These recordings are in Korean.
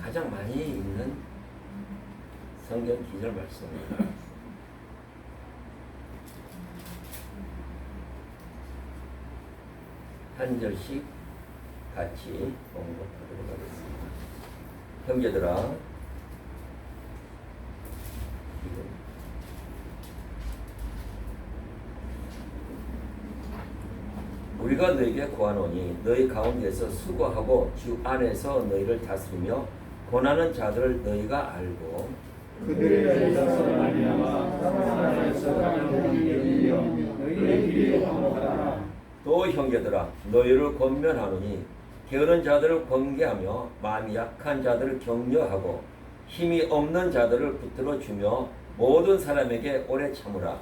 가장 많이 읽는 성경 기절 말씀입니다. 한 절씩 같이 공부하도록 하겠습니다. 형제들아, 우리가 너에게 구하노니 너희 가운데서 수고하고 주 안에서 너희를 다스리며 고난하는 자들을 너희가 알고 그들의 일사서 말미암아 사랑에서 가장 길이여 너희의 길이 화목하라. 또 형제들아, 너희를 권면하노니 게으른 자들을 권계하며 마음이 약한 자들을 격려하고 힘이 없는 자들을 붙들어 주며 모든 사람에게 오래 참으라.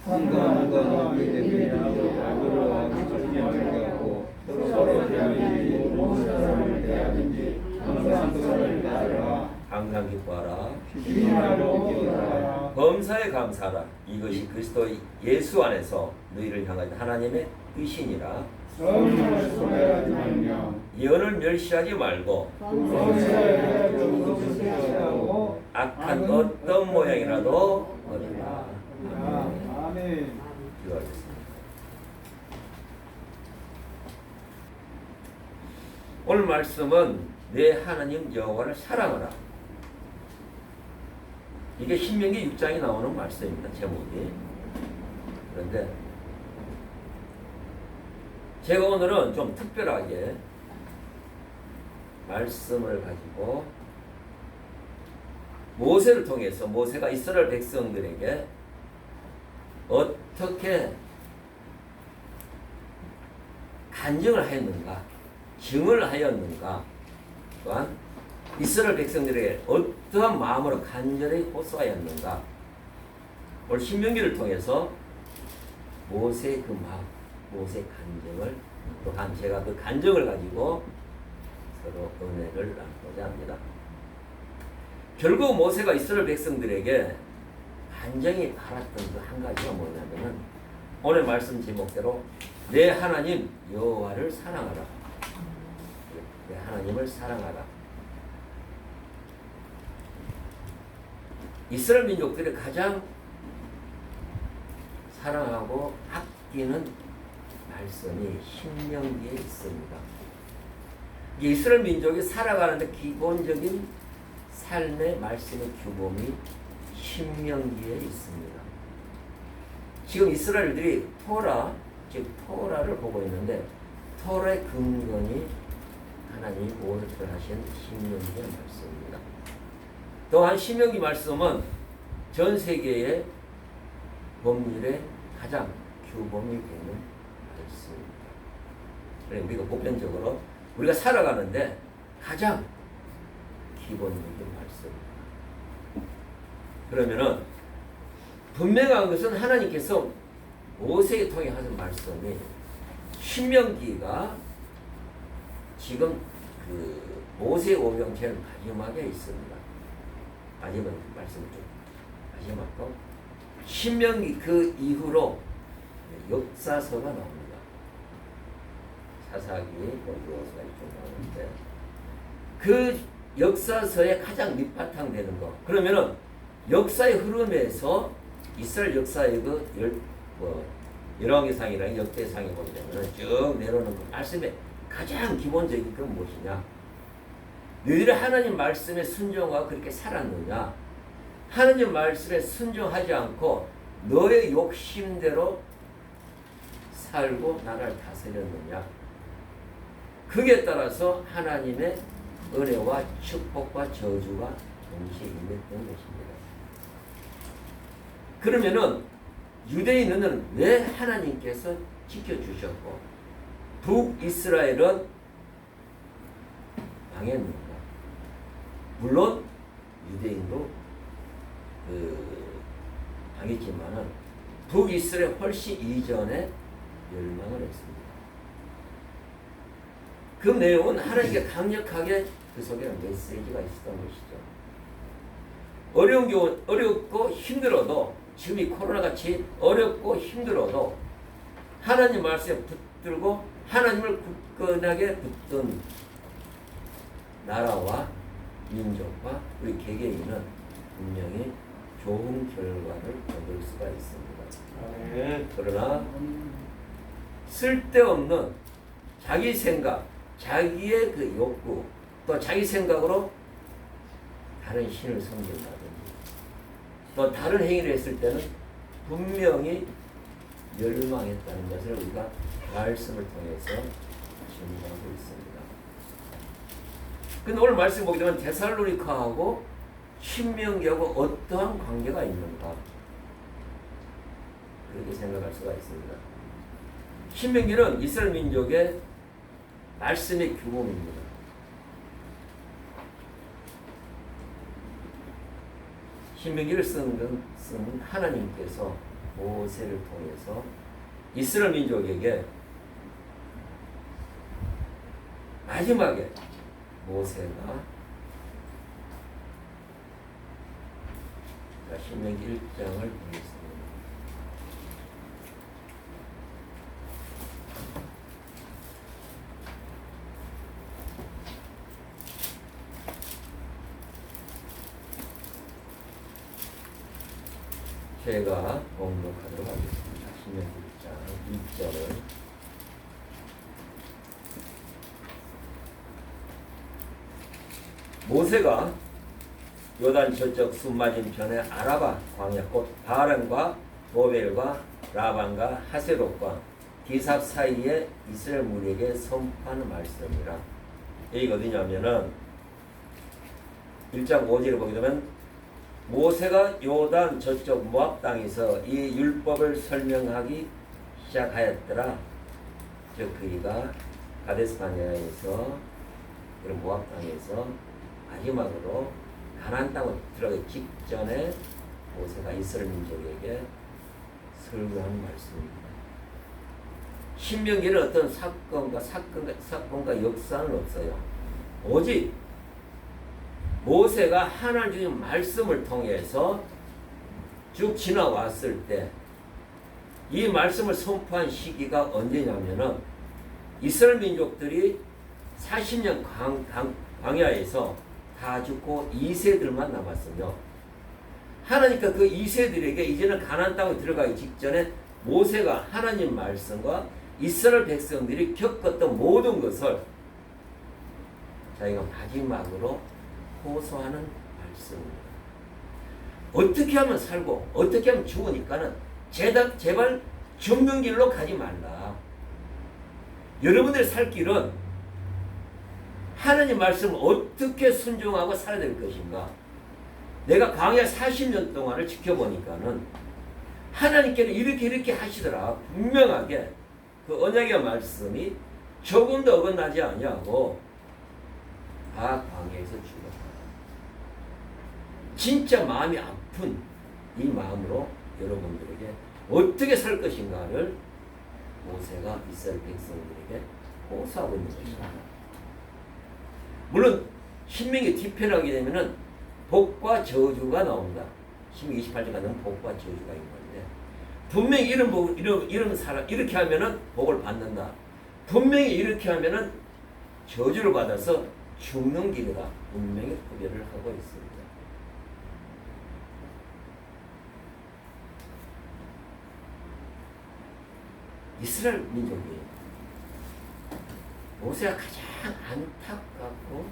상관하는 것은 믿음이라고 알고로 정리하고 서로 대하든지 모든 사람을 대하든지 항상 그것을 따르라. 항상 기뻐하라. 기민하고 기도하라. 범사에 감사하라. 이것이 그리스도 예수 안에서 너희를 향한 하나님의 뜻이니라. 성령을 소멸하지 말며 예언을 멸시하지 말고 범사에 조금씩 피하고 악한 어떤 모양이라도 버리라. 아멘. 기도하겠습니다. 오늘 말씀은 내 하나님 여호와를 사랑하라. 이게 신명기 6장에 나오는 말씀입니다. 제목이. 그런데 제가 오늘은 좀 특별하게 말씀을 가지고 모세를 통해서 모세가 이스라엘 백성들에게 어떻게 간증을 하였는가, 증을 하였는가, 또한 이스라엘 백성들에게 어떠한 마음으로 간절히 호소하였는가, 오늘 신명기를 통해서 모세의 그 마음, 모세의 간증을, 또한 제가 그 간증을 가지고 서로 은혜를 나누고자 합니다. 결국 모세가 이스라엘 백성들에게 간증히 바랐던 그 한 가지가 뭐냐면은 오늘 말씀 제목대로 내 하나님 여호와를 사랑하라. 내 하나님을 사랑하라. 이스라엘 민족들이 가장 사랑하고 아끼는 말씀이 신명기에 있습니다. 이스라엘 민족이 살아가는데 기본적인 삶의 말씀의 규범이 신명기에 있습니다. 지금 이스라엘들이 토라, 즉 토라를 보고 있는데 토라의 근원이 하나님이 오르트하신 신명기의 말씀입니다. 또한 신명기 말씀은 전 세계의 법률의 가장 규범이 되는 말씀입니다. 그래서 우리가 보편적으로 우리가 살아가는데 가장 기본적인 말씀입니다. 그러면은 분명한 것은 하나님께서 모세에 통해 하신 말씀이 신명기가 지금 그 모세 오경 제일 마지막에 있습니다. 마지막 말씀을 좀 마지막으로 신명기 그 이후로 역사서가 나옵니다. 사사기, 여호수아 좀 나오는데 그 역사서의 가장 밑바탕 되는 거. 그러면은 역사의 흐름에서 이스라엘 역사의 그 열왕기상이랑 역대상에 보면은 쭉 내려오는 그 말씀의 가장 기본적인 건 무엇이냐? 너희들이 하나님 말씀에 순종하고 그렇게 살았느냐? 하나님 말씀에 순종하지 않고 너의 욕심대로 살고 나라를 다스렸느냐? 그에 따라서 하나님의 은혜와 축복과 저주가 동시에 임했던 것입니다. 그러면은 유대인은 왜 하나님께서 지켜주셨고 북이스라엘은 망했는가? 물론 유대인도 망했지만은 북이스라엘 훨씬 이전에 멸망을 했습니다. 그 내용은 하나님께 강력하게 그 속에 메시지가 있었던 것이죠. 어렵고 힘들어도 지금 이 코로나같이 어렵고 힘들어도 하나님 말씀에 붙들고 하나님을 굳건하게 붙든 나라와 민족과 우리 개개인은 분명히 좋은 결과를 얻을 수가 있습니다. 그러나 쓸데없는 자기 생각, 자기의 그 욕구, 또 자기 생각으로 다른 신을 섬긴다든지 또 다른 행위를 했을 때는 분명히 멸망했다는 것을 우리가 말씀을 통해서 증거하고 있습니다. 근데 오늘 말씀 보게 되면 데살로니가하고 신명기하고 어떠한 관계가 있는가 그렇게 생각할 수가 있습니다. 신명기는 이스라엘 민족의 말씀의 규범입니다. 신명기를 쓴 하나님께서 모세를 통해서 이스라엘 민족에게 마지막에 모세가 신명기 1장을 보겠습니다. 제가 봉독하도록 하겠습니다. 신명기 1장 1절을 모세가 요단 저쪽 숲 맞은편에 아라바 광야 곧 바란과 도벨과 라반과 하세롯과 기삽 사이에 이스라엘 무리에게 선포하는 말씀이라. 여기가 어디냐면은 1장 5절을 보게 되면 모세가 요단 저쪽 모압 땅에서 이 율법을 설명하기 시작하였더라. 즉 그이가 가데스 바네아에서 그런 모압 땅에서 마지막으로 가나안 땅으로 들어가기 직전에 모세가 이스라엘 민족에게 설교하는 말씀입니다. 신명기는 어떤 사건과 역사는 없어요. 오직 모세가 하나님의 말씀을 통해서 쭉 지나왔을 때 이 말씀을 선포한 시기가 언제냐면은 이스라엘 민족들이 40년 광야에서 다 죽고 2세들만 남았으며 하나님께 그 2세들에게 이제는 가나안 땅에 들어가기 직전에 모세가 하나님 말씀과 이스라엘 백성들이 겪었던 모든 것을 자기가 마지막으로 호소하는 말씀입니다. 어떻게 하면 살고 어떻게 하면 죽으니까는 제발 죽는 길로 가지 말라. 여러분들의 살 길은 하나님 말씀을 어떻게 순종하고 살아야 될 것인가. 내가 광야 40년 동안을 지켜보니까는 하나님께는 이렇게 하시더라. 분명하게 그 언약의 말씀이 조금도 어긋나지 아니하고 다 광야에서 죽었다. 진짜 마음이 아픈 이 마음으로 여러분들에게 어떻게 살 것인가를 모세가 이스라엘 백성들에게 호소하고 있는 것입니다. 물론 신명기 뒤편하게 되면은 복과 저주가 나온다. 신명기 28절 가면 복과 저주가 있는 건데 분명히 이런 사람 이렇게 하면은 복을 받는다. 분명히 이렇게 하면은 저주를 받아서 죽는 길이다. 분명히 구별을 하고 있습니다. 이스라엘 민족이 모세가 가장 안타깝고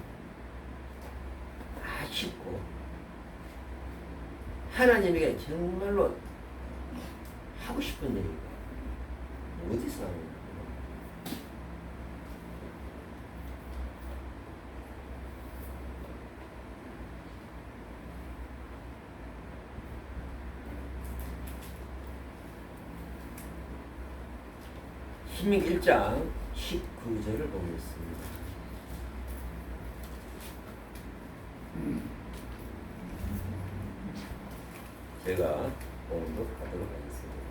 아쉽고 하나님에게 정말로 하고 싶은 일인가? 어디서 하는 거야? 신명기 1장 19절을 보겠습니다. 제가 봉독하도록 하겠습니다.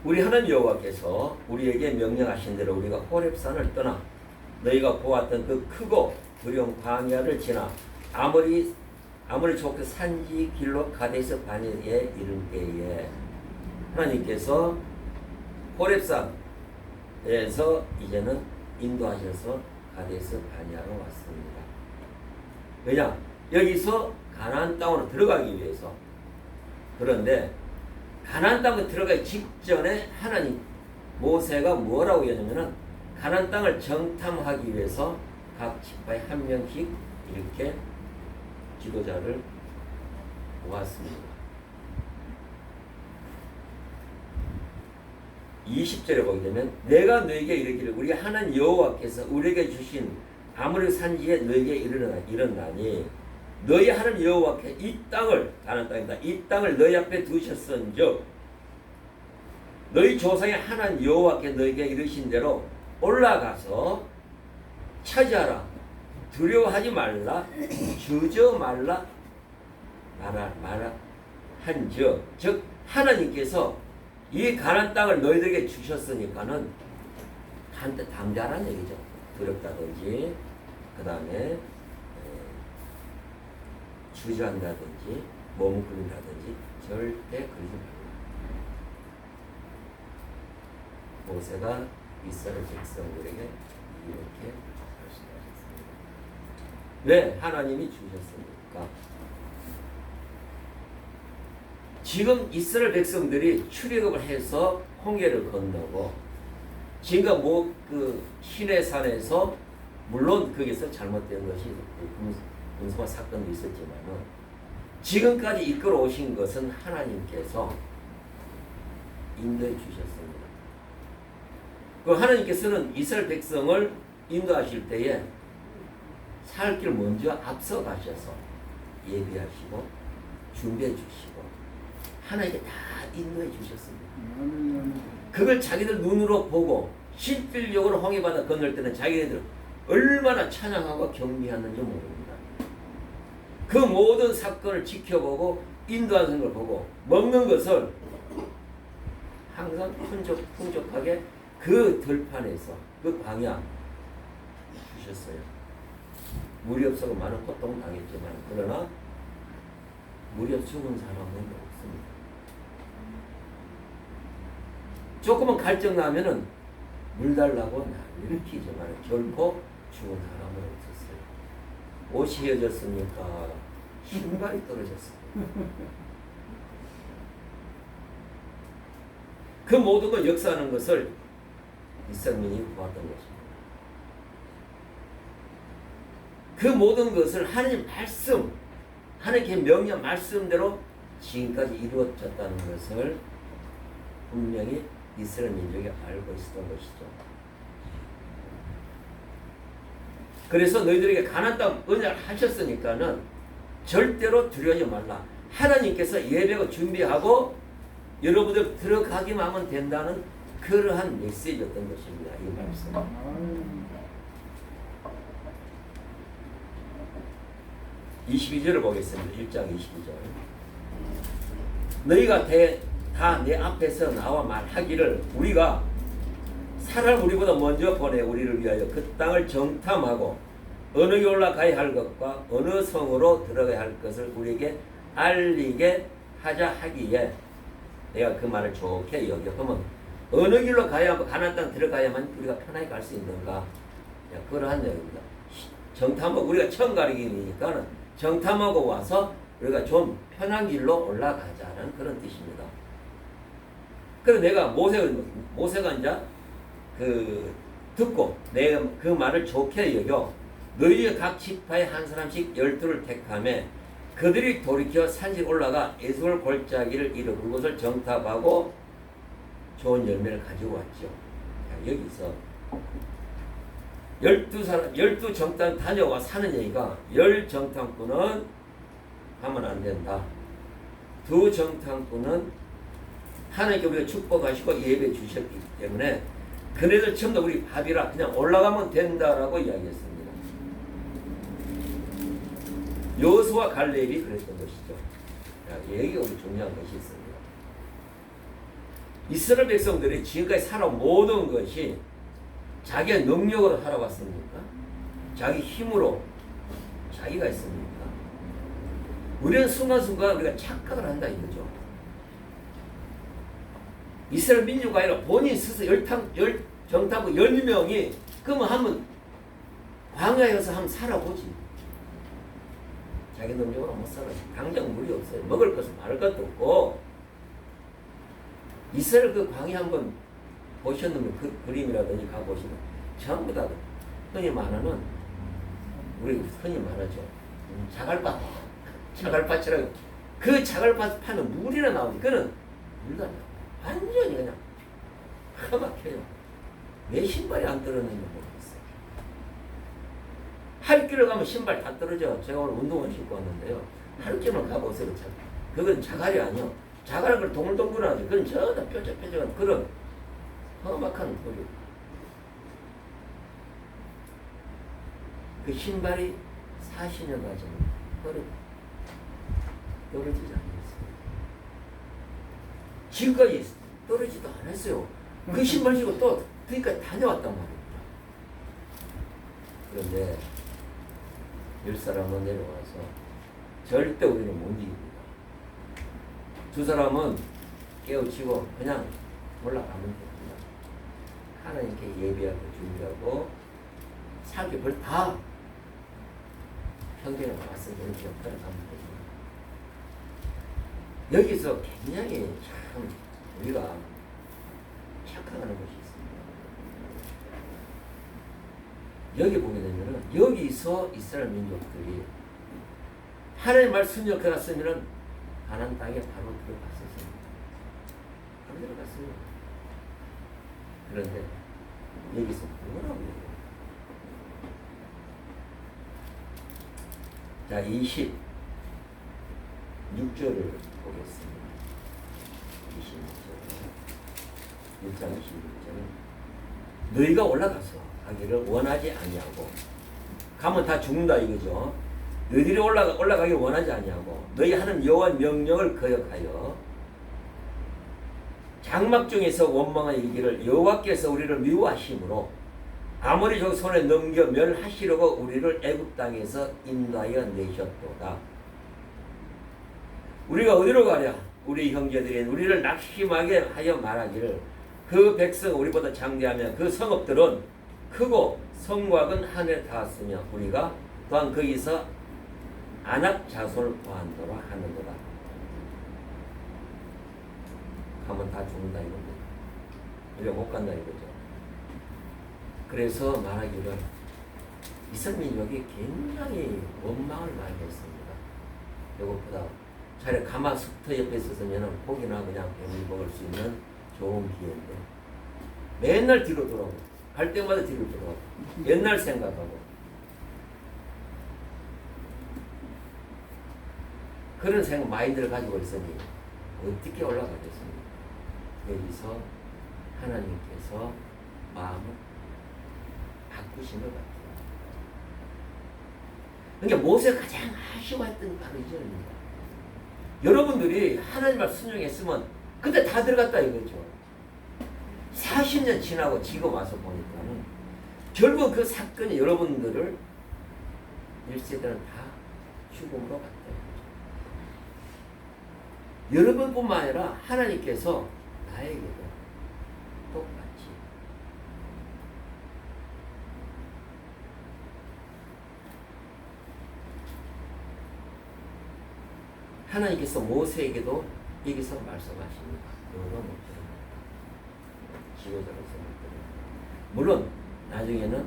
우리 하나님 여호와께서 우리에게 명령하신 대로 우리가 호렙산을 떠나 너희가 보았던 그 크고 두려운 광야를 지나 아무리 좋게 산지 길로 가데스 바네아에 이른 때에 하나님께서 호렙산에서 이제는 인도하셔서 가데스 바네아로 왔습니다. 왜냐? 여기서 가나안 땅으로 들어가기 위해서. 그런데 가나안 땅에 들어가기 직전에 하나님 모세가 뭐라고 했냐면은 가나안 땅을 정탐하기 위해서 각 지파에 한 명씩 이렇게 지도자를 모았습니다. 20절에 보게 되면 내가 너에게 이르기를 우리 하나님 여호와께서 우리에게 주신 아모리 산지에 너에게 이르나니 너희 하나님 여호와께 이 땅을 가나안 땅이다. 이 땅을 너희 앞에 두셨은즉 너희 조상의 하나님 여호와께 너에게 이르신 대로 올라가서 차지하라. 두려워하지 말라. 주저 말라. 말라 한즉 즉 하나님께서 이 가나안 땅을 너희들에게 주셨으니까는 당자라는 얘기죠. 두렵다든지 그 다음에 주저한다든지 머뭇거린다든지 절대 그러지 말라. 모세가 이스라엘 백성들에게 이렇게 말씀하셨습니다. 왜 하나님이 주셨습니까? 지금 이스라엘 백성들이 출애굽을 해서 홍해를 건너고 지금 그 시내산에서 물론 거기서 잘못된 것이 분수화 사건도 있었지만은 지금까지 이끌어 오신 것은 하나님께서 인도해 주셨습니다. 그 하나님께서는 이스라엘 백성을 인도하실 때에 살 길 먼저 앞서 가셔서 예비하시고 준비해 주시고 하나님께 다 인도해 주셨습니다. 그걸 자기들 눈으로 보고 실질적으로 홍해바다 건널 때는 자기네들 얼마나 찬양하고 경미하는지 모릅니다. 그 모든 사건을 지켜보고 인도하는 걸 보고 먹는 것을 항상 풍족하게 그 들판에서 그 광야 주셨어요. 물이 없어서 많은 고통을 당했지만 그러나 물이 없어 죽은 사람은 없습니다. 조금만 갈증 나면은 물 달라고 난리를 피지만 결코 죽은 사람은 없었어요. 옷이 헤어졌습니까? 신발이 떨어졌습니다. 그 모든 걸 역사하는 것을 이스라엘민이 보았던 것입니다. 그 모든 것을 하나님 말씀, 하나님의 명령 말씀대로 지금까지 이루어졌다는 것을 분명히 이스라엘 민족이 알고 있었던 것이죠. 그래서 너희들에게 가나안 땅 언약을 하셨으니까는 절대로 두려워하지 말라. 하나님께서 예배가 준비하고 여러분들 들어가기만 하면 된다는 그러한 메시지였던 것입니다. 이 말씀. 22절을 보겠습니다. 1장 22절. 너희가 다 내 앞에서 나와 말하기를 우리가 사람 우리보다 먼저 보내 우리를 위하여 그 땅을 정탐하고 어느 에 올라가야 할 것과 어느 성으로 들어가야 할 것을 우리에게 알리게 하자 하기에 내가 그 말을 좋게 여겨. 그러면 어느 길로 가야만 가나안 땅 들어가야만 우리가 편하게 갈 수 있는가? 그러한 내용입니다. 정탐하고 우리가 처음 가리기니까 정탐하고 와서 우리가 좀 편한 길로 올라가자는 그런 뜻입니다. 그래서 내가 모세가 이제 듣고 내가 그 말을 좋게 여겨 너희의 각 지파에 한 사람씩 12를 택하며 그들이 돌이켜 산지에 올라가 에스골 골짜기를 이르 그곳을 정탐하고 좋은 열매를 가지고 왔죠. 여기서 12 정탐 다녀와 사는 얘기가 10 정탐꾼은 하면 안 된다. 2 정탐꾼은 하나님께 우리가 축복하시고 예배 주셨기 때문에 그네들 전부 다 우리 밥이라 그냥 올라가면 된다라고 이야기했습니다. 여호수아 갈렙이 그랬던 것이죠. 여기가 우리 중요한 것이 있습니다. 이스라엘 백성들이 지금까지 살아온 모든 것이 자기의 능력으로 살아왔습니까? 자기 힘으로 자기가 있습니까? 우리는 순간순간 우리가 착각을 한다 이거죠. 이스라엘 민족이 아니라 본인 스스로 정탐꾼 10명이 그러면 한번 광야에서 한번 살아보지. 자기 능력으로 못 살아요. 당장 물이 없어요. 먹을 것은 마를 것도 없고. 이스라엘 그 광야 한번 보셨는데 그 그림이라든지 가보시면 전부 다 흔히 말하는 우리 흔히 말하죠. 자갈밭. 자갈밭이라고. 그 자갈밭 파는 물이나 나오지. 그는 물도 안 나와요. 완전히 그냥 험악해요. 왜 신발이 안 떨어지는지 모르겠어요. 하루길을 가면 신발 다 떨어져. 제가 오늘 운동화 신고 왔는데요. 하루길만 가보세요. 그건 자갈이 아니요. 자갈은 걸 동글동글하지. 그건 저다 뾰족뾰족한 그런 험악한 돌이. 그 신발이 40년 가지면 떨어지지 않았어요. 지금까지 떨어지도 않았어요. 그 신발 신고 또 그러니까 다녀왔단 말입니다. 그런데 열 사람은 내려와서 절대 우리는 못 이깁니다. 두 사람은 깨우치고 그냥 올라가면 됩니다. 하나님께 예배하고 준비하고 살기 다 평균에 맞서 그런 역할을 하면 됩니다. 여기서 굉장히 참 우리가 착각하는 것이 있습니다. 여기 보게 되면은 여기서 이스라엘 민족들이 하나님 말 순종해갔으면은 가나안 땅에 바로 들어갔었습니다. 바로 들어갔어요. 그런데 여기서 뭐라고 해요? 자, 26절을 보겠습니다. 26절. 6장 26절은 너희가 올라가서 가기를 원하지 아니하고 가면 다 죽는다 이거죠. 너희들이 올라가기 원하지 아니하고 너희 하는 여호와의 명령을 거역하여 장막 중에서 원망하여 이기를 여호와께서 우리를 미워하심으로 아모리 족 손에 넘겨 멸하시려고 우리를 애굽 땅에서 인도하여 내셨도다. 우리가 어디로 가랴? 우리 형제들이 우리를 낙심하게 하여 말하기를 그 백성 우리보다 장대하며 그 성읍들은 크고 성곽은 하늘에 닿았으며 우리가 또한 거기서 안악 자손을 보한도록 하는도다. 가면 다 죽는다 이겁니다. 우리가 못 간다 이거죠. 그래서 말하기를 이스라엘 민족이 굉장히 원망을 많이 했습니다. 이것보다 차라리 가마솥 옆에 있었으면 고기나 그냥 배물 먹을 수 있는 좋은 기회인데 맨날 뒤로 돌아오고 갈 때마다 뒤로 돌아오고 옛날 생각하고 그런 생각 마인드를 가지고 있으니 어떻게 올라가겠습니까? 여기서 하나님께서 마음을 바꾸신 것 같아요. 그러니까 모세가 가장 아쉬워했던 바로 이 점입니다. 여러분들이 하나님 말 순종했으면 그때 다 들어갔다 이거죠. 40년 지나고 지금 와서 보니까는 결국 그 사건이 여러분들을 1세대는 다 죽음으로 갔다. 여러분뿐만 아니라 하나님께서 나에게도 똑같이 하나님께서 모세에게도 여기서 말씀하십니다. 여러분 지도자로서 물론 나중에는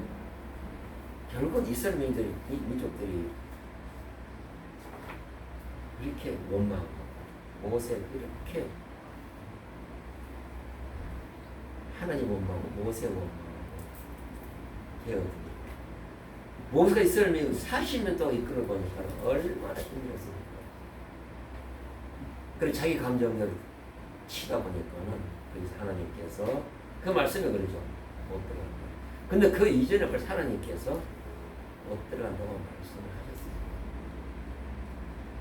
결국은 이스라엘 민족들이 이렇게 원망하고 모세를 이렇게 하나님 원망하고 모세 원망하고 되어듭니다. 모세가 이스라엘 민족을 40년 동안 이끌어 보니까 얼마나 힘들었습니까? 그리고 자기 감정을 치다 보니까는 그래서 하나님께서 그 말씀이 그러죠. 못 들어간다. 근데 그 이전에 벌써 하나님께서 못 들어간다고 말씀을 하셨습니다.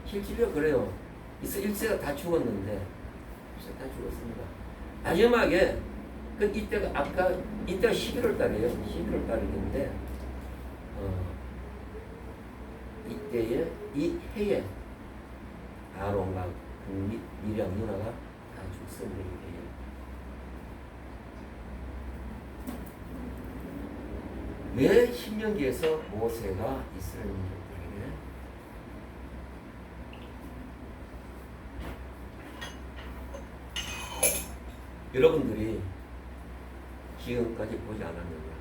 실제로 그래요. 1세가 다 죽었는데 1세가 다 죽었습니다. 마지막에 그 이때가 아까 이때가 11월 달이에요. 11월 달인데 이때에 이 해에 아론과 미리암 누나가 다 죽습니다. 왜 신명기에서 모세가 이스라엘 민족들에게 여러분들이 지금까지 보지 않았느냐?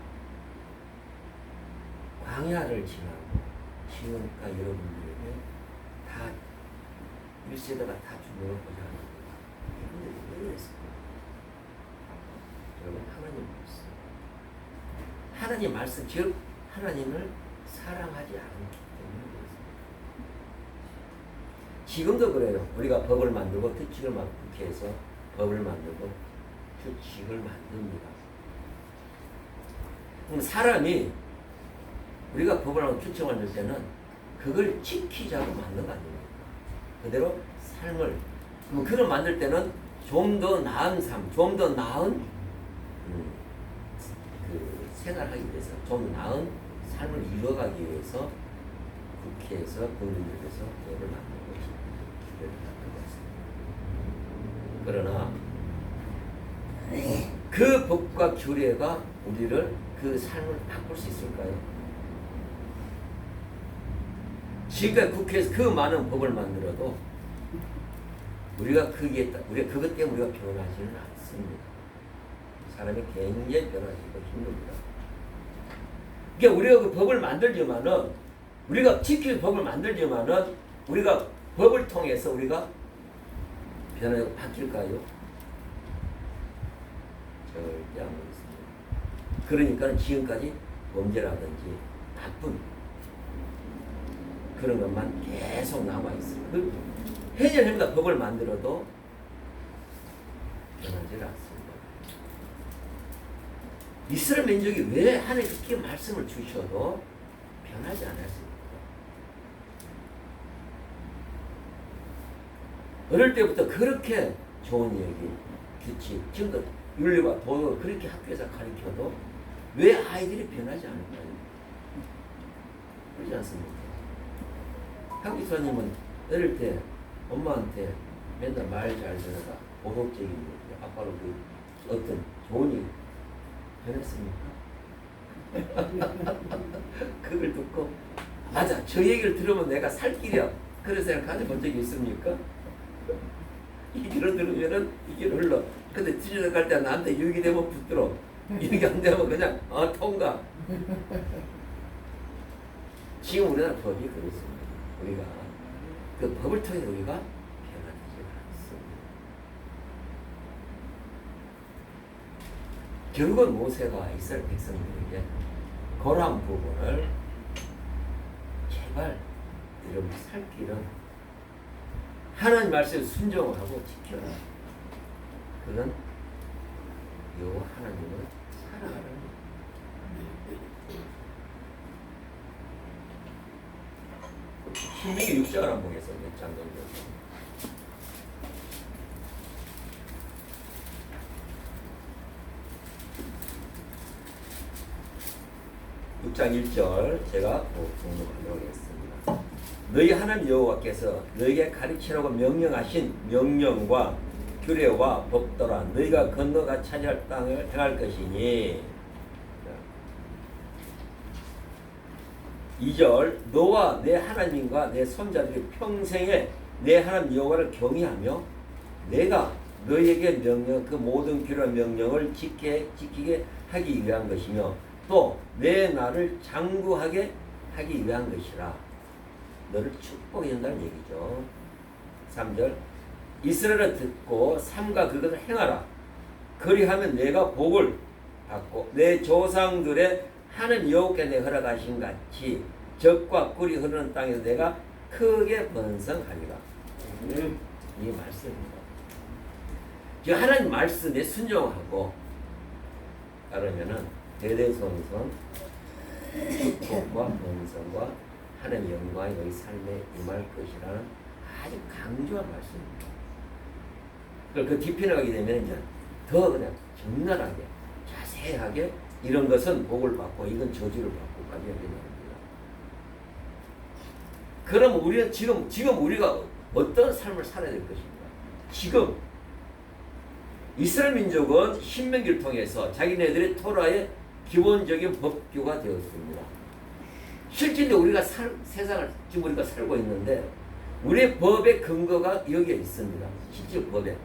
광야를 지나고 지금까지 여러분들에게 다 1세대가 다 죽는 걸 보지 않았느냐? 여러분들이 왜 그랬을까? 여러분, 하나님 말씀. 하나님 말씀, 즉 하나님을 사랑하지 않기 때문에 그렇습니다. 지금도 그래요. 우리가 법을 만들고 규칙을 국회에서 법을 만들고 규칙을 만듭니다. 그럼 사람이 우리가 법을 하고 규칙을 만들 때는 그걸 지키자고 만든 거 아닙니까? 그대로 삶을 그걸 만들 때는 좀 더 나은 삶, 좀 더 나은 그 생활하기 위해서, 좀 나은 삶을 이뤄가기 위해서 국회에서 국민들께서 법을 만든 것이 기대를 갖는 것입니다. 그러나 그 법과 규례가 우리를 그 삶을 바꿀 수 있을까요? 지금까지 국회에서 그 많은 법을 만들어도 우리가 우리가 그것 때문에 우리가 변하지는 않습니다. 사람이 굉장히 변하기가 힘듭니다. 그러니까 우리가 그 법을 만들지만은 우리가 지킬 법을 만들지만은 우리가 법을 통해서 우리가 변하고 바뀔까요? 절대 안 그렇습니다. 그러니까 지금까지 범죄라든지 나쁜 그런 것만 계속 남아 있어요. 해전입니다. 법을 만들어도 변하지 않습니다. 이스라엘 민족이 왜 하나님 그렇게 말씀을 주셔도 변하지 않았습니까? 어릴 때부터 그렇게 좋은 얘기, 규칙, 지금도 윤리와 도덕을 그렇게 학교에서 가르쳐도 왜 아이들이 변하지 않을까요? 그렇지 않습니까? 한국사님은 어릴 때 엄마한테 맨날 말 잘 들어라, 도덕적인 얘기, 아빠로 그 어떤 좋은 얘기 변했습니까? 그걸 듣고 맞아, 저 얘기를 들으면 내가 살 길이야, 그런 생각 가져본 적이 있습니까? 이 길을 들으면은 이 길을 흘러. 근데 뒤져갈 때 나한테 유익이 되면 붙들어, 유익이 안 되면 그냥 통과. 지금 우리나라 법이 그렇습니다. 우리가 그 법을 통해 우리가 변화되지 않습니다. 결국은 모세가 이스라엘 백성들에게 그러한 부분을 제발 여러분 살 길은 하나님 말씀에 순종하고 지켜라. 그건 여호와 하나님을 사랑하라는 신명기 6장을 한번 보겠습니다. 몇 장 정도. 6장 1절 제가 공독하도록 하겠습니다. 너희 하나님 여호와께서 너희에게 가르치라고 명령하신 명령과 규례와 법도라 너희가 건너가 차지할 땅을 행할 것이니. 2절 너와 내 하나님과 내 손자들이 평생에 내 하나님 여호와를 경외하며 내가 너희에게 명령 그 모든 규례와 명령을 지키게 하기 위한 것이며 또 내 나를 장구하게 하기 위한 것이라. 너를 축복해 준다는 얘기죠. 3절 이스라엘을 듣고 삼가 그것을 행하라. 그리하면 내가 복을 받고 내 조상들의 하는 여호와께 내 허락하신 같이 적과 꿀이 흐르는 땅에서 내가 크게 번성하리라. 이 말씀입니다. 즉 하나님 말씀에 순종하고 따르면은 대대손손 축복과 번성과 하나님 영광이 너희 삶에 임할 것이라는 아주 강조한 말씀입니다. 그 뒤편에 가게 되면 이제 더 그냥 적나라하게 자세하게 이런 것은 복을 받고 이건 저주를 받고까지 이렇게 나옵니다. 그럼 우리는 지금 우리가 어떤 삶을 살아야 될 것인가? 지금 이스라엘 민족은 신명기를 통해서 자기네들의 토라의 기본적인 법규가 되었습니다. 실제 우리가 세상을 지금 우리가 살고 있는데 우리의 법의 근거가 여기에 있습니다. 실제 법에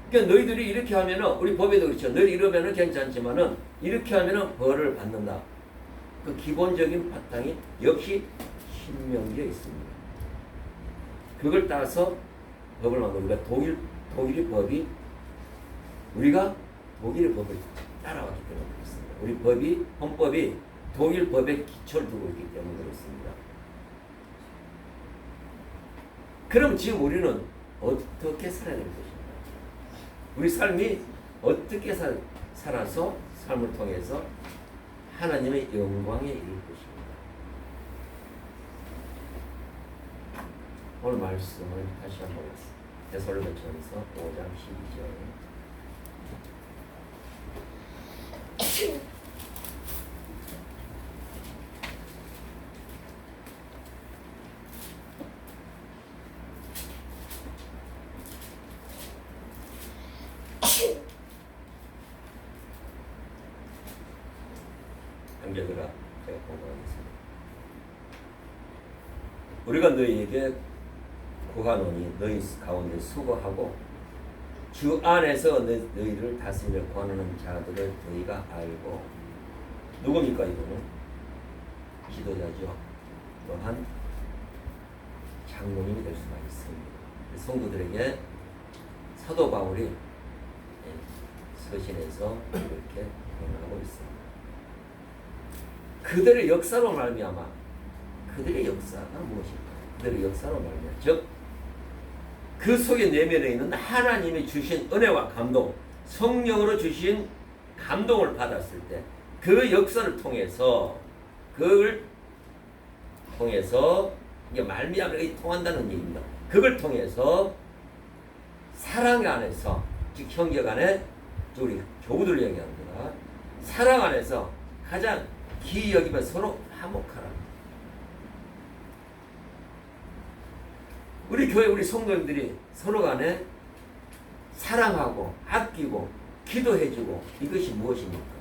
그러니까 너희들이 이렇게 하면은 우리 법에도 그렇죠. 너희 이러면은 괜찮지만은 이렇게 하면은 벌을 받는다. 그 기본적인 바탕이 역시 신명기에 있습니다. 그걸 따서 법을 만들고 우리가 독일의 법이 우리가 독일의 법을 따라왔기 때문에 그렇습니다. 우리 법이 헌법이 독일 법에 기초를 두고 있기 때문에 그렇습니다. 그럼 지금 우리는 어떻게 살아야 될 것인가? 우리 삶이 어떻게 살아서 삶을 통해서 하나님의 영광에 이를 것입니다. 오늘 말씀을 다시 한번 데살로니가전서 5장 12절. 형제들아, 제가 공부하겠습니다. 우리가 너희에게 구하노니 너희 가운데 수고하고 주 안에서 너희를 다스리려 권하는 자들을 너희가 알고. 누굽니까 이거는? 지도자죠. 또한 장로님이 될 수가 있습니다. 성도들에게 사도 바울이 서신에서 이렇게 권하고 있습니다. 그들의 역사로 말미암아. 그들의 역사가 무엇일까? 그들의 역사로 말미암아. 즉 그 속에 내면에 있는 하나님이 주신 은혜와 감동, 성령으로 주신 감동을 받았을 때 그 역사를 통해서 그걸 통해서 이게 말미암아 통한다는 얘기입니다. 그걸 통해서 사랑 안에서, 즉 형제 간에, 우리 교우들 얘기합니다. 사랑 안에서 가장 기이 여기면 서로 화목하라. 우리 교회 우리 성도님들이 서로 간에 사랑하고 아끼고 기도해주고 이것이 무엇입니까?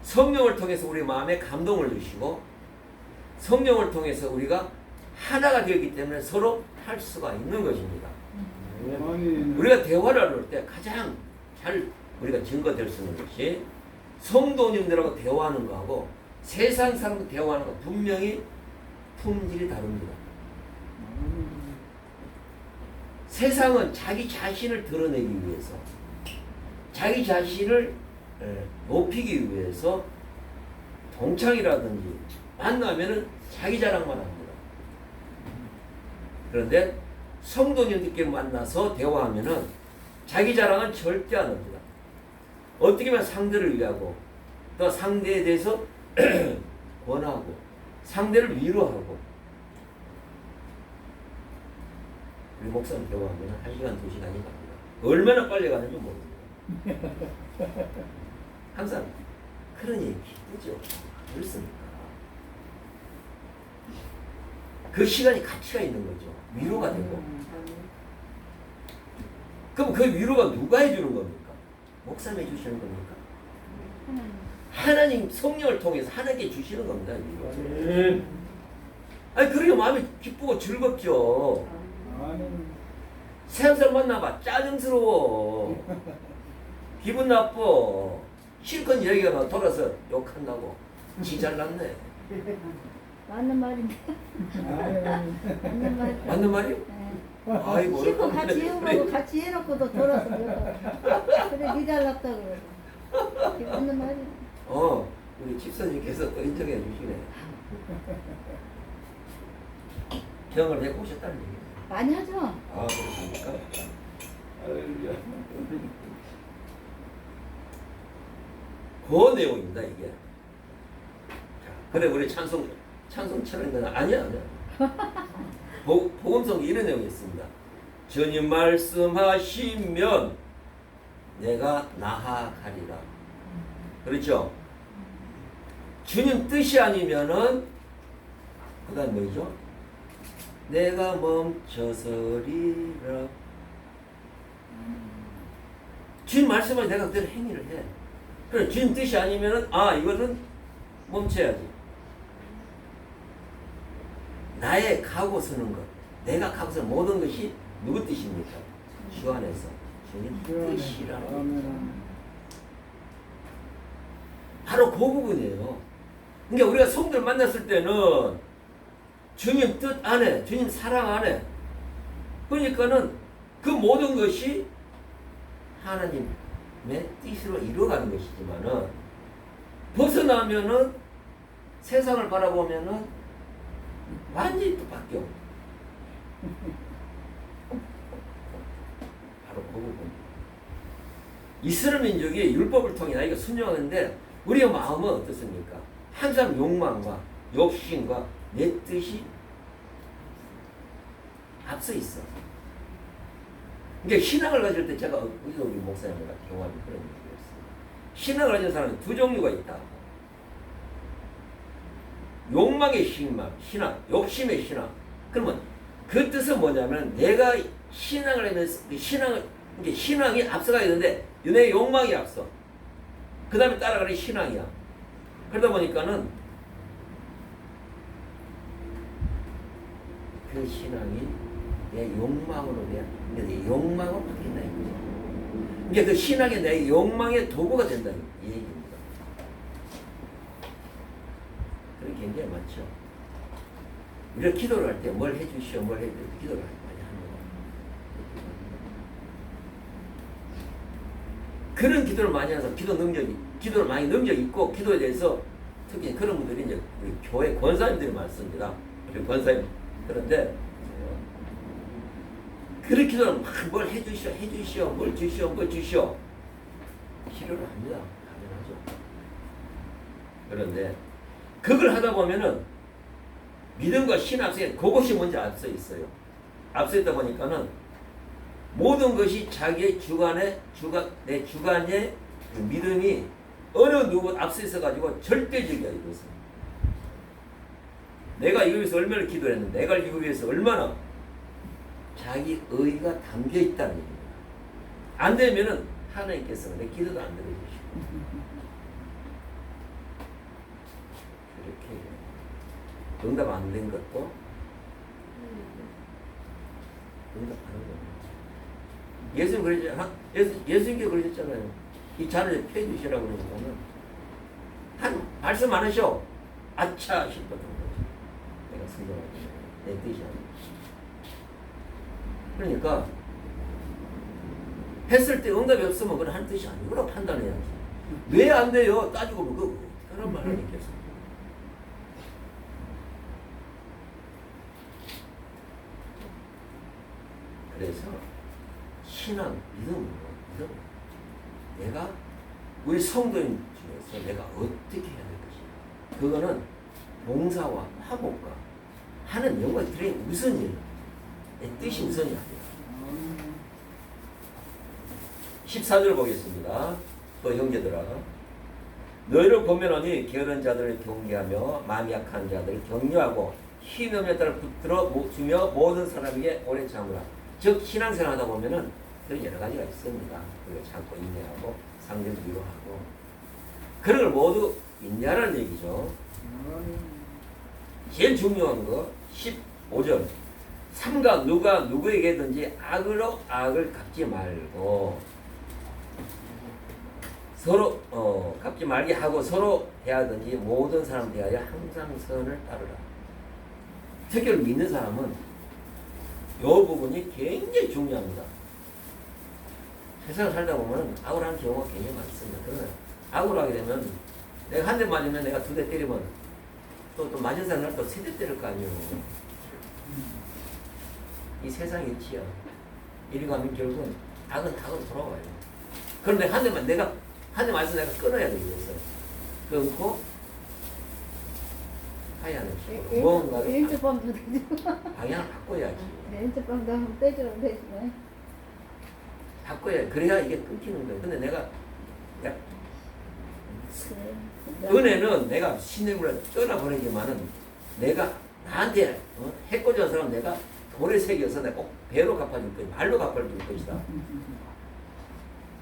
성령을 통해서 우리 마음에 감동을 주시고 성령을 통해서 우리가 하나가 되었기 때문에 서로 할 수가 있는 것입니다. 우리가 대화를 할 때 가장 잘 우리가 증거될 수 있는 것이 성도님들하고 대화하는 거하고 세상 사람과 대화하는 거 분명히 품질이 다릅니다. 세상은 자기 자신을 드러내기 위해서, 자기 자신을 높이기 위해서 동창이라든지 만나면은 자기 자랑만 합니다. 그런데 성도님들끼리 만나서 대화하면은 자기 자랑은 절대 안 합니다. 어떻게 하면 상대를 위하고 또 상대에 대해서 권하고 상대를 위로하고. 우리 목사님 대화하면 1시간, 2시간이 갑니다. 얼마나 빨리 가는지 모릅니다. 항상 그러니 기쁘죠. 그렇습니까? 그 시간이 가치가 있는 거죠. 위로가 되고. 그럼 그 위로가 누가 해주는 겁니까? 목사님 해주시는 겁니까? 하나님 성령을 통해서 하나님께 주시는 겁니다. 위로. 아니 그러니 마음이 기쁘고 즐겁죠. 세상 사람 만나봐 짜증스러워. 기분 나빠. 실컷 얘기가 돌아서 욕한다고. 지 잘났네. 맞는 말인데. 맞는 말. 맞는 말이요? 네. 아이고. 실컷 같이 해보고 같이 해놓고도 돌아서 그래 니 잘났다 그러고. 맞는 말이. 우리 집사님께서 또 인정해 주시네. 경을 해보셨다는 얘기예요. 많이 하죠. 아, 그렇습니까? 할렐루야. 그 내용입니다, 이게. 자, 그래, 우리 찬송처럼 있는 아니야. 복음성 이런 내용이 있습니다. 주님 말씀하시면 내가 나아가리라. 그렇죠? 주님 뜻이 아니면은 그 다음 뭐죠? 내가 멈춰서리라. 주님 말씀을 내가 그대로 행위를 해. 그래, 주님 뜻이 아니면은 이거는 멈춰야지. 나의 가고 서는 것, 내가 가고 서는 모든 것이 누구 뜻입니까? 주 안에서 주님 뜻이라는 거죠. 아멘. 바로 그 부분이에요. 그러니까 우리가 성도를 만났을 때는 주님 뜻 안에, 주님 사랑 안에, 그러니까는 그 모든 것이 하나님의 뜻으로 이루어가는 것이지만은 벗어나면은 세상을 바라보면은 완전히 또 바뀌어. 바로 그 부분. 이스라엘 민족이 율법을 통해 나이가 순종하는데 우리의 마음은 어떻습니까? 항상 욕망과 욕심과 내 뜻이 앞서 있어. 그러니까 신앙을 가질 때 제가 우리 목사님과 경험이 그런 얘기였어요. 신앙을 가진 사람은 두 종류가 있다. 욕망의 신앙, 욕심의 신앙. 그러면 그 뜻은 뭐냐면 내가 신앙을 하면서 신앙이 앞서가야 되는데 내 욕망이 앞서. 그 다음에 따라가는 신앙이야. 그러다 보니까는 그 신앙이 내 욕망으로 내 욕망으로 바뀐다 이거죠. 그러니까 그 신앙이 내 욕망의 도구가 된다 이 얘기입니다. 그게 굉장히 많죠. 우리가 기도를 할 때 뭘 해주시오, 뭘 해주시오 기도를 많이 합니다. 그런 기도를 많이 해서 기도를 많이 능력이 있고 기도에 대해서 특히 그런 분들이 이제 우리 교회 권사님들이 많습니다. 우리 권사님 그런데 그런 기도를 막 뭘 해주시오, 뭘 주시오 필요로 합니다. 당연하죠. 그런데 그걸 하다 보면은 믿음과 신앙 속에 그것이 먼저 앞서 있어요. 앞서 있다 보니까는 모든 것이 자기의 내 주관의 그 믿음이 어느 누구 앞서 있어가지고 절대적이야 이것은. 내가 이거 위해서 얼마나 기도했는데 내가 이거 위해서 얼마나 자기 의가 담겨 있다는 얘기입니다. 안 되면은 하나님께서 내 기도도 안 들어주시고 그렇게 응답 안 된 것도 응답하는 겁니다. 예수님께 그러셨잖아요. 이 잔을 펴주시라고 그러니까는 한 말씀 안 하셔. 아차 싶었던 거죠. 내가 순종하기 내 뜻이 아니야. 그러니까 했을 때 응답이 없으면 그건 한 뜻이 아니구나 판단해야지. 왜 안 돼요? 따지고 보고 그런 말 하니께서. 그래서 신앙, 믿음. 내가 우리 성도인 중에서 내가 어떻게 해야 될 것인가. 그거는 봉사와 화목과 하는 영광이 들어있는 우선이에요. 내 뜻이 우선이 아니야. 14절 보겠습니다. 또 형제들아 너희를 보면하니 게으른 자들을 경계하며 마음이 약한 자들을 격려하고 힘이 없는 자를 붙들어 주며 모든 사람에게 오래 참으라. 즉 신앙생활 하다 보면은 그런 여러 가지가 있습니다. 우리가 참고 인내하고 상대를 위로하고 그런 걸 모두 인내하라는 얘기죠. 제일 중요한 거 15절 삼가 누가 누구에게든지 악으로 악을 갚지 말고 서로 갚지 말게 하고 서로 대하든지 모든 사람 대하여 항상 선을 따르라. 특별히 믿는 사람은 이 부분이 굉장히 중요합니다. 세상을 살다 보면 악을 하는 경우가 굉장히 많습니다. 그러나 악을 하게 되면 내가 한 대 맞으면 내가 두 대 때리면 또 맞은 사람을 또 세 대 때릴 거 아니에요. 이 세상 이치야. 이리 가면 결국은 악은 악으로 돌아와요. 그런데 한 대 맞아서 내가 끊어야 되겠어. 끊고 하야는 무언가를 일주밤도 되지. 방향을 바꿔야지. 일주밤도 한번 떼주면 되지만. 바꿔야 그래야 이게 끊기는 거예요. 근데 내가 야, 그래. 은혜는 내가 신임을 떠나버리지만은 내가 나한테 해코지한 사람 내가 돌에 새겨서 내가 꼭 배로 갚아줄 것이다. 말로 갚아줄 것이다.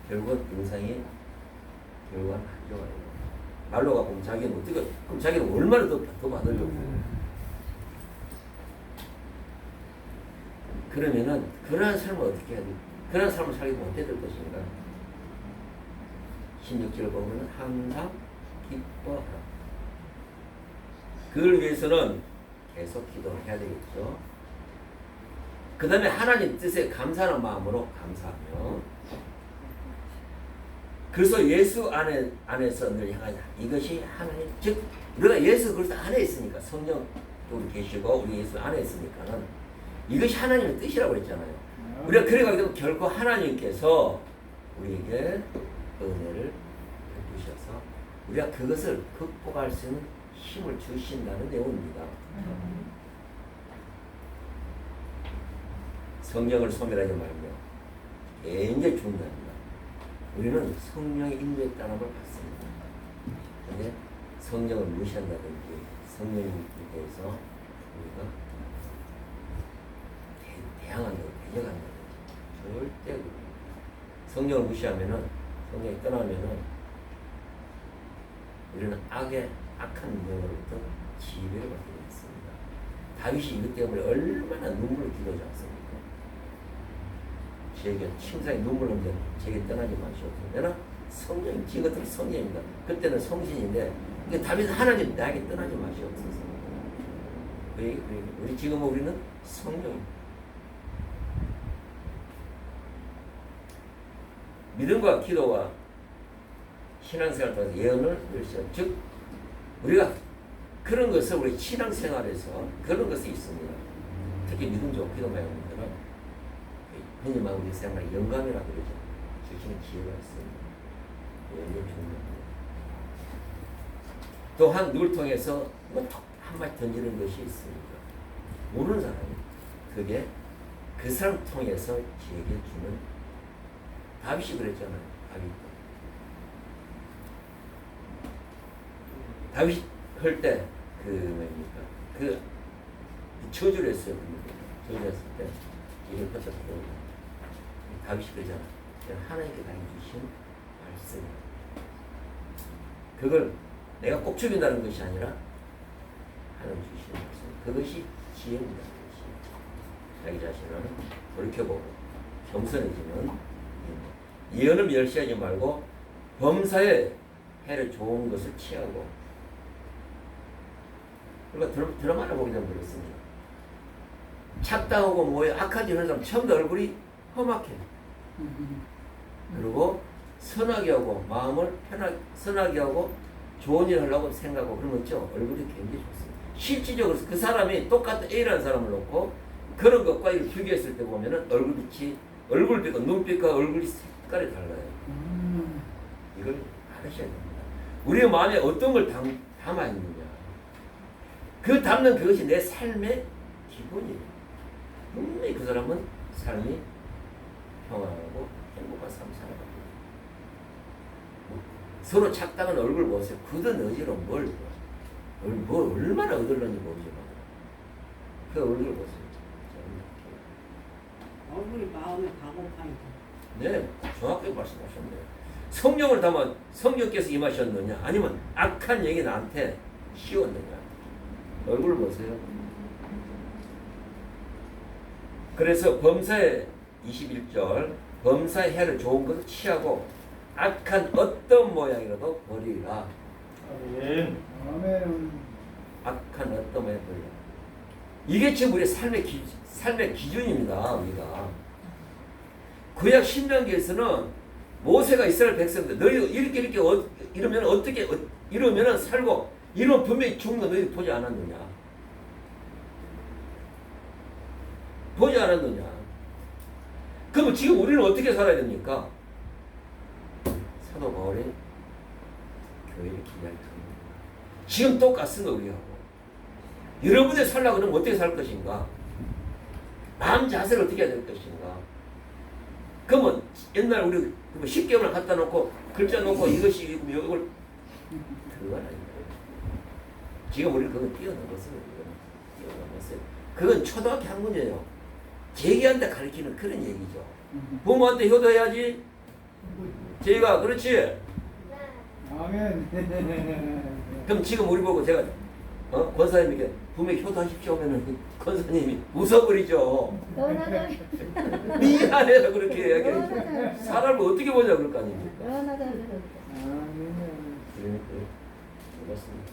결국은 영상이 결국은 안 좋아요. 말로 갚으면 자기는 어떻게 그럼 자기는 얼마나 더 받으려고. 그러면은 그러한 삶을 어떻게 해야 돼? 그런 삶을 살게 되면 어떻게 될 것인가? 16절 보면 항상 기뻐하라. 그걸 위해서는 계속 기도를 해야 되겠죠. 그 다음에 하나님 뜻에 감사하는 마음으로 감사하며, 그래서 예수 안에서 늘 향하자. 이것이 하나님, 즉 우리가 예수 그리스도 안에 있으니까, 성령도 계시고 우리 예수 안에 있으니까는 이것이 하나님의 뜻이라고 했잖아요. 우리가 그래가게 되면 결코 하나님께서 우리에게 은혜를 주셔서 우리가 그것을 극복할 수 있는 힘을 주신다는 내용입니다. 성령을 소멸하지 말며 굉장히 중요합니다. 우리는 성령의 인도에 따름을 받습니다. 근데 성령을 무시한다든지 성령에 대해서 우리가 대항한다든지 대적한다든지 절대 성령을 무시하면은, 성령이 떠나면은 우리는 악한 영으로부터 지배를 받게 됐습니다. 다윗이 이것 때문에 얼마나 눈물을 기도하지 않습니까? 제게 침상에 눈물 흘리면 제게 떠나지 마시옵소서. 내가 성령, 지금은 성령입니다. 그때는 성신인데, 다윗은 하나님 나에게 떠나지 마시옵소서. 우리 지금 우리는 성령입니다. 믿음과 기도와 신앙생활을 통해서 예언을 열쇠. 즉 우리가 그런 것을 우리 신앙생활에서 그런 것이 있습니다. 특히 믿음 좋고 기도 많은 분들은 흔히 말하는 우리 생활에 영감이라고 그러죠. 주시는 기회가 있습니다. 예언이 중요합니다. 또한 누굴 통해서 한마디 던지는 것이 있습니다. 모르는 사람이 그게 그 사람 통해서 지에게 주는, 다윗이 그랬잖아요. 다윗 할 때 그 뭡니까? 그 저주를 했어요. 저주했을 때 이걸 뻗었고 다윗이 그러잖아. 하나님께 주신 말씀. 그걸 내가 꼭 죽인다는 것이 아니라 하나님 주신 말씀. 그것이 지혜입니다. 자기 자신을 돌이켜보고 겸손해지는. 예언을 멸시하지 말고 범사에 해를 좋은 것을 취하고. 그러니까 드라마를 보게 되면 그렇습니다. 착당하고 뭐에 악하지 않은 사람 처음부터 얼굴이 험악해. 그리고 선하게 하고 마음을 선하게 하고 좋은 일을 하려고 생각하고 그런 거 있죠. 얼굴이 굉장히 좋습니다. 실질적으로 그 사람이 똑같은 A라는 사람을 놓고 그런 것과 이걸 비교했을 때 보면은 얼굴빛과 눈빛과 얼굴이 색깔이 달라요. 이걸 알으셔야 됩니다. 우리의 마음에 어떤 걸 담아 있느냐. 그 담는 그것이 내 삶의 기본이에요. 분명히 그 사람은 삶이 평안하고 행복한 삶을 살아갑니다. 서로 착당한 얼굴 보세요. 굳은 의지로 뭘 얼마나 얻으려는지 모르지만 그 얼굴 보세요. 얼굴이 마음에 가고파니까. 네, 정확하게 말씀하셨네요. 성령을 담아 성령께서 임하셨느냐, 아니면 악한 얘기 나한테 씌웠느냐. 얼굴을 보세요. 그래서 범사의 21절, 범사의 해를 좋은 것을 취하고 악한 어떤 모양이라도 버리라. 아멘. 악한 어떤 모양이라도 버리라. 이게 지금 우리의 삶의 기준입니다. 우리가 구약 신명기에서는 모세가 이스라엘 백성들 너희 이렇게 이러면 어떻게 이러면 살고 이러면 분명히 죽는 거 너희 보지 않았느냐? 보지 않았느냐? 그럼 지금 우리는 어떻게 살아야 됩니까? 사도 바울이 교회를 기대할 겁니다. 지금 똑같습니다. 우리하고. 여러분이 살려고 그러면 어떻게 살 것인가? 마음 자세를 어떻게 해야 될 것인가? 그러면 옛날 우리 10개월을 갖다 놓고 글자 놓고 이것이 이걸 그건 아닙니다. 지금 우리 그건 뛰어넘었어요. 뛰어넘었어요. 그건 초등학교 학문이에요. 제기한테 가르치는 그런 얘기죠. 부모한테 효도해야지. 제가 그렇지. 아멘. 그럼 지금 우리 보고 제가 권사님에게 분명히 효도하십시오 하면은 권사님이 웃어버리죠. 너나 잘해. 미안해서 그렇게 너나 이야기해. 잘해. 사람을 어떻게 보자 그럴 거 아닙니까? 너나 잘해. 아멘. 그러니까 그렇습니다.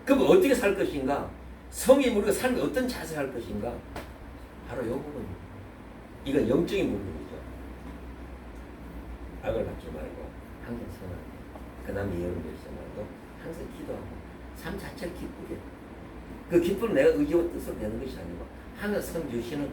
그럼 어떻게 살 것인가? 성인 우리가 삶에 어떤 자세 할 것인가? 바로 이 부분. 이건 영적인 부분이죠. 악을 갖지 말고 항상 선하고 그 다음에 예언을 위해서 말고 항상 기도하고 삶 자체를 기쁘게 그 기쁨은 내가 의지와 뜻으로 되는 것이 아니고 항상 선 주시는